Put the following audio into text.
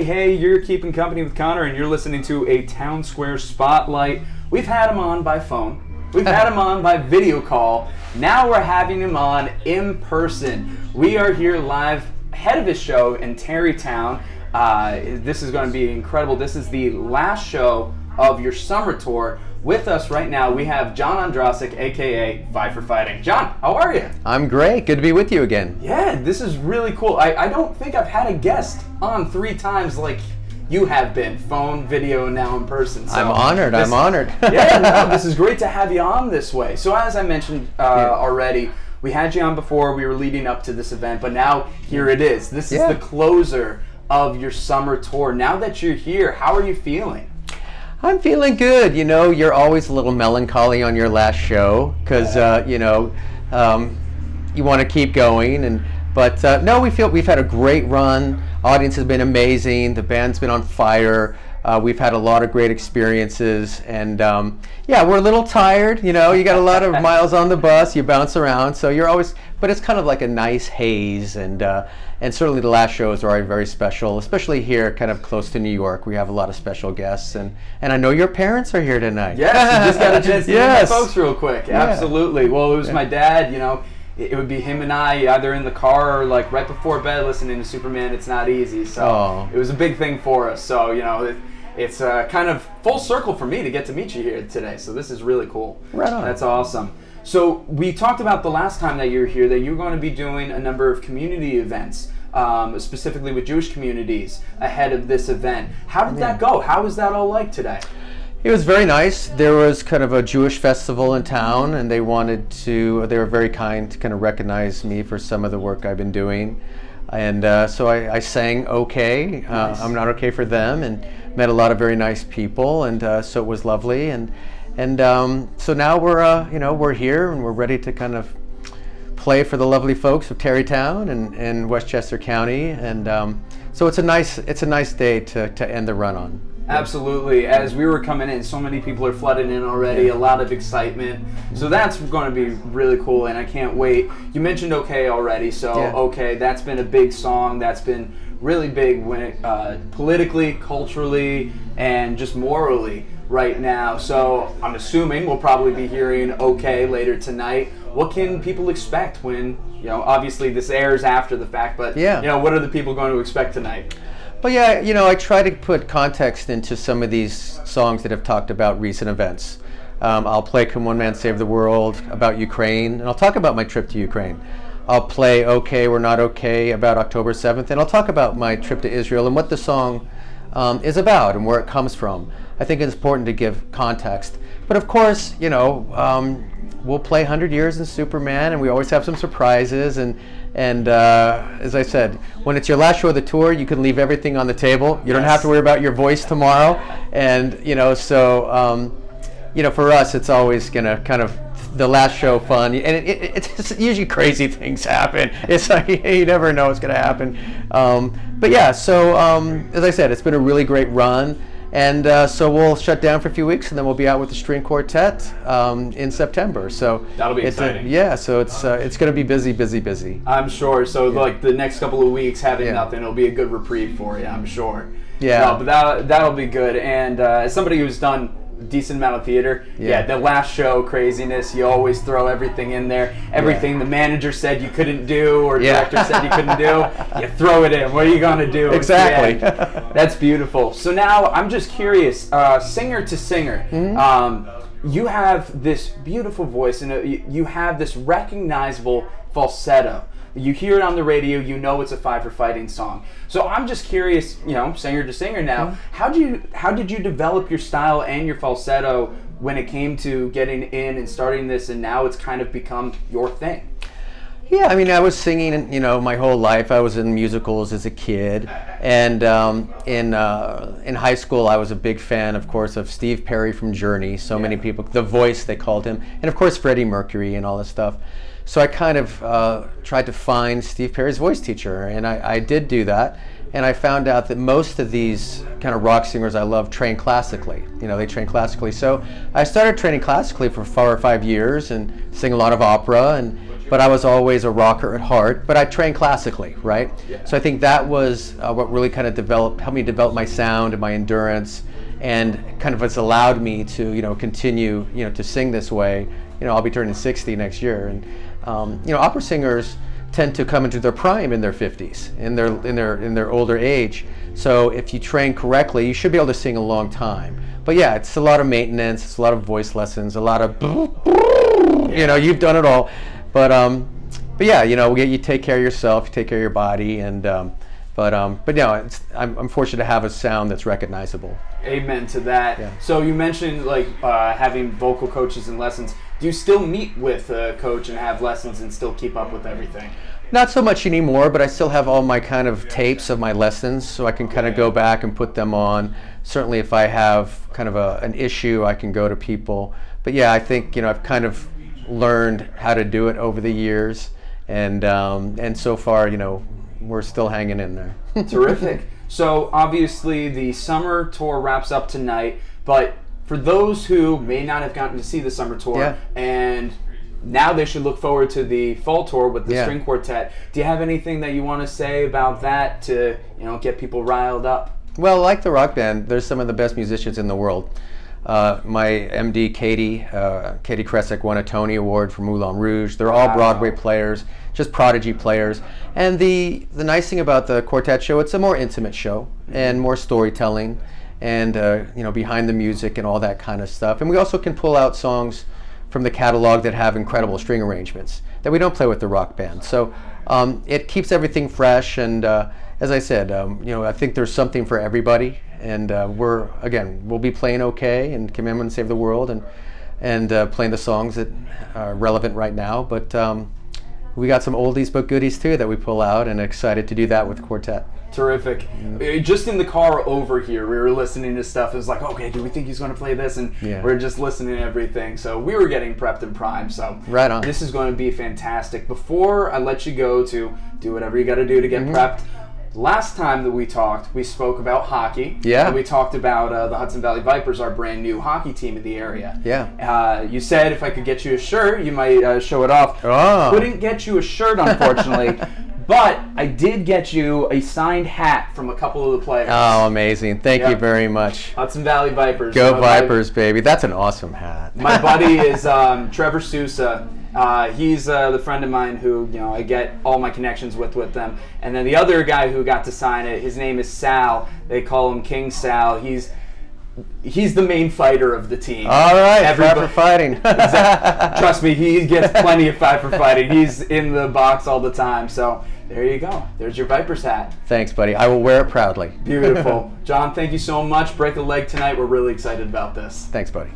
hey, you're keeping company with Connor, and you're listening to a Townsquare Spotlight. We've had him on by phone. We've had him on by video call. Now we're having him on in person. We are here live ahead of his show in Tarrytown. This is going to be incredible. This is the last show of your summer tour. With us right now, we have John Ondrasik, a.k.a. Five for Fighting. John, how are you? I'm great. Good to be with you again. Yeah, this is really cool. I don't think I've had a guest on 3 times like you have been. Phone, video, and now in person. So I'm honored. Yeah, no, this is great to have you on this way. So as I mentioned already, we had you on before. We were leading up to this event, but now here it is. This is the closer of your summer tour. Now that you're here, how are you feeling? I'm feeling good. You know, you're always a little melancholy on your last show because you know, you want to keep going. But no, we've had a great run. Audience has been amazing. The band's been on fire. We've had a lot of great experiences, and yeah, we're a little tired. You know, you got a lot of miles on the bus. You bounce around, so you're always. But it's kind of like a nice haze, and certainly the last shows are very special, especially here, kind of close to New York. We have a lot of special guests, and I know your parents are here tonight. Yes, you just got a chance to meet my folks real quick. Yeah. Absolutely. Well, it was my dad. You know, it would be him and I either in the car or like right before bed listening to Superman. It's Not Easy. So it was a big thing for us. So you know. It's kind of full circle for me to get to meet you here today, so this is really cool. Right on. That's awesome. So we talked about the last time that you were here that you were going to be doing a number of community events, specifically with Jewish communities ahead of this event. How did that go? How was that all like today? It was very nice. There was kind of a Jewish festival in town, and they were very kind to kind of recognize me for some of the work I've been doing. And so I sang okay. Nice. I'm Not Okay for them, and met a lot of very nice people, and so it was lovely. And so now we're you know, we're here and we're ready to kind of play for the lovely folks of Tarrytown and Westchester County. And so it's a nice day to end the run on. Absolutely. As we were coming in, so many people are flooding in already, a lot of excitement. So that's going to be really cool, and I can't wait. You mentioned Okay already, so Okay, that's been a big song. That's been really big when it, politically, culturally, and just morally right now. So I'm assuming we'll probably be hearing Okay later tonight. What can people expect when, you know, obviously this airs after the fact, but you know, what are the people going to expect tonight? But yeah, you know, I try to put context into some of these songs that have talked about recent events. I'll play Can One Man Save the World about Ukraine, and I'll talk about my trip to Ukraine. I'll play Okay, We're Not Okay about October 7th, and I'll talk about my trip to Israel and what the song is about and where it comes from. I think it's important to give context. But of course, you know, we'll play 100 Years in Superman, and we always have some surprises. And as I said, when it's your last show of the tour, you can leave everything on the table. You don't have to worry about your voice tomorrow. And, you know, so, you know, for us, it's always going to kind of the last show fun. And it's usually crazy things happen. It's like, you never know what's going to happen. But yeah, so as I said, it's been a really great run. And so we'll shut down for a few weeks, and then we'll be out with the string quartet in September. So that'll be exciting. Yeah, so it's going to be busy. I'm sure. So like the next couple of weeks, having nothing, it'll be a good reprieve for you. I'm sure. Yeah. No, but that'll be good. And as somebody who's done a decent amount of theater, the last show craziness, you always throw everything in there. Everything the manager said you couldn't do, or director said you couldn't do, you throw it in. What are you going to do? Exactly. That's beautiful. So now I'm just curious, singer to singer, you have this beautiful voice, and you have this recognizable falsetto. You hear it on the radio, you know it's a Five for Fighting song. So I'm just curious, you know, singer to singer now, how did you develop your style and your falsetto when it came to getting in and starting this, and now it's kind of become your thing? Yeah, I mean, I was singing, you know, my whole life. I was in musicals as a kid, and in high school, I was a big fan, of course, of Steve Perry from Journey. So many people, the voice they called him, and of course Freddie Mercury and all this stuff. So I kind of tried to find Steve Perry's voice teacher, and I did do that. And I found out that most of these kind of rock singers I love train classically. You know, they train classically. So I started training classically for 4 or 5 years and sing a lot of opera. but I was always a rocker at heart, but I trained classically, right? Yeah. So I think that was what really kind of helped me develop my sound and my endurance, and kind of has allowed me to, continue, to sing this way. I'll be turning 60 next year, and opera singers tend to come into their prime in their 50s, in their older age. So if you train correctly, you should be able to sing a long time. But yeah, it's a lot of maintenance, it's a lot of voice lessons, a lot of you've done it all. But yeah, you take care of yourself, you take care of your body, and but I'm fortunate to have a sound that's recognizable. Amen to that. Yeah. So you mentioned having vocal coaches and lessons. Do you still meet with a coach and have lessons and still keep up with everything? Not so much anymore, but I still have all my kind of tapes of my lessons, so I can kind of go back and put them on. Certainly if I have kind of an issue, I can go to people. But yeah, I think I've kind of learned how to do it over the years, and so far we're still hanging in there. Terrific. So obviously the summer tour wraps up tonight, but for those who may not have gotten to see the summer tour, and now they should look forward to the fall tour with the string quartet, do you have anything that you want to say about that to get people riled up? Well, like the rock band, there's some of the best musicians in the world. My MD, Katie Kresick, won a Tony Award for Moulin Rouge. They're all Broadway players, just prodigy players. And the nice thing about the quartet show, it's a more intimate show and more storytelling, and behind the music and all that kind of stuff. And we also can pull out songs from the catalog that have incredible string arrangements that we don't play with the rock band. So it keeps everything fresh, and as I said, I think there's something for everybody, and we'll be playing OK and Come and Save the World, and playing the songs that are relevant right now, but we got some oldies but goodies too that we pull out, and excited to do that with quartet. Terrific. Just in the car over here, we were listening to stuff. It was like, okay, do we think he's going to play this? And we're just listening to everything. So we were getting prepped and primed. So right on. This is going to be fantastic. Before I let you go to do whatever you got to do to get prepped, last time that we talked, we spoke about hockey. Yeah. And we talked about the Hudson Valley Vipers, our brand new hockey team in the area. Yeah. You said if I could get you a shirt, you might show it off. Oh. Couldn't get you a shirt, unfortunately. But I did get you a signed hat from a couple of the players. Oh, amazing. Thank you very much. Hudson Valley Vipers. Go Vipers, baby. That's an awesome hat. My buddy is Trevor Sousa. He's the friend of mine who I get all my connections with them. And then the other guy who got to sign it, his name is Sal. They call him King Sal. He's the main fighter of the team. All right, fight for fighting. Exactly. Trust me, he gets plenty of fight for fighting. He's in the box all the time. So there you go. There's your Vipers hat. Thanks, buddy. I will wear it proudly. Beautiful. John, thank you so much. Break a leg tonight. We're really excited about this. Thanks, buddy.